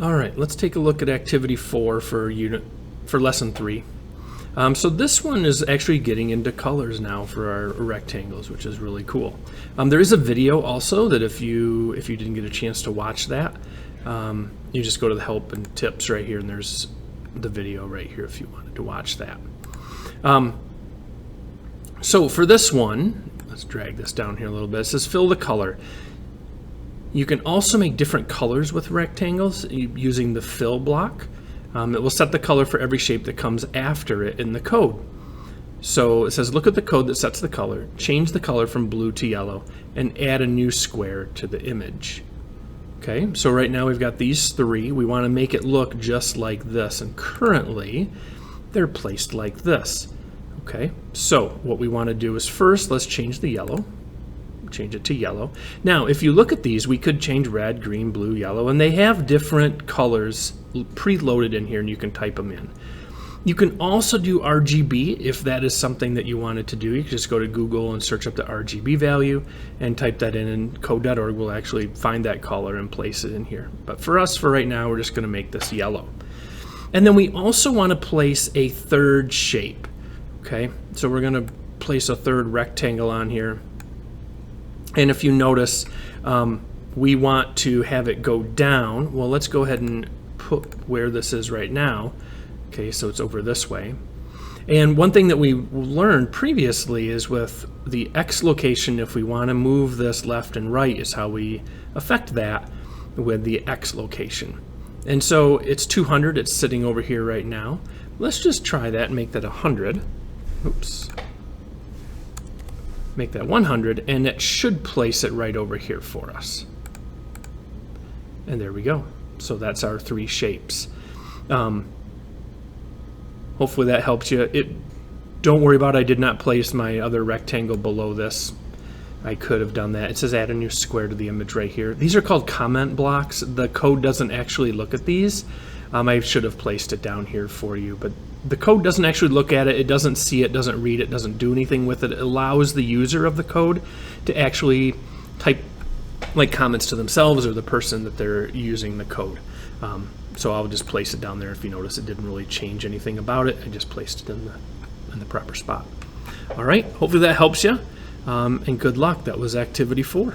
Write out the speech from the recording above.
All right, let's take a look at activity 4 for lesson 3. So this one is actually getting into colors now for our rectangles, which is really cool. There is a video also that if you didn't get a chance to watch that, you just go to the help and tips right here, and there's the video right here if you wanted to watch that. So for this one, let's drag this down here a little bit. It says fill the color. You can also make different colors with rectangles using the fill block. It will set the color for every shape that comes after it in the code. So it says look at the code that sets the color, change the color from blue to yellow, and add a new square to the image. Okay, so right now we've got these 3. We want to make it look just like this, and currently they're placed like this. Okay, so what we want to do is first let's change the yellow. Change it to yellow. Now, if you look at these, we could change red, green, blue, yellow, and they have different colors preloaded in here, and you can type them in. You can also do RGB if that is something that you wanted to do. You can just go to Google and search up the RGB value and type that in, and code.ord will actually find that color and place it in here. But for us, for right now, we're just going to make this yellow. And then we also want to place a third shape. Okay, so we're going to place a third rectangle on here. And if you notice, we want to have it go down. Well, let's go ahead and put where this is right now. Okay, so it's over this way. And one thing that we learned previously is with the X location, if we want to move this left and right, is how we affect that with the X location. And so it's 200, it's sitting over here right now. Let's just try that and make that 100. Oops. Make that 100, and it should place it right over here for us. And there we go. So that's our 3 shapes. Hopefully that helps you. Don't worry about it. I did not place my other rectangle below this. I could have done that. It says add a new square to the image right here. These are called comment blocks. The code doesn't actually look at these. I should have placed it down here for you, but the code doesn't actually look at it. It doesn't see it, doesn't read it, doesn't do anything with it. It allows the user of the code to actually type like comments to themselves or the person that they're using the code. So I'll just place it down there. If you notice, it didn't really change anything about it. I just placed it in the proper spot. All right, hopefully that helps you, and good luck. That was activity 4.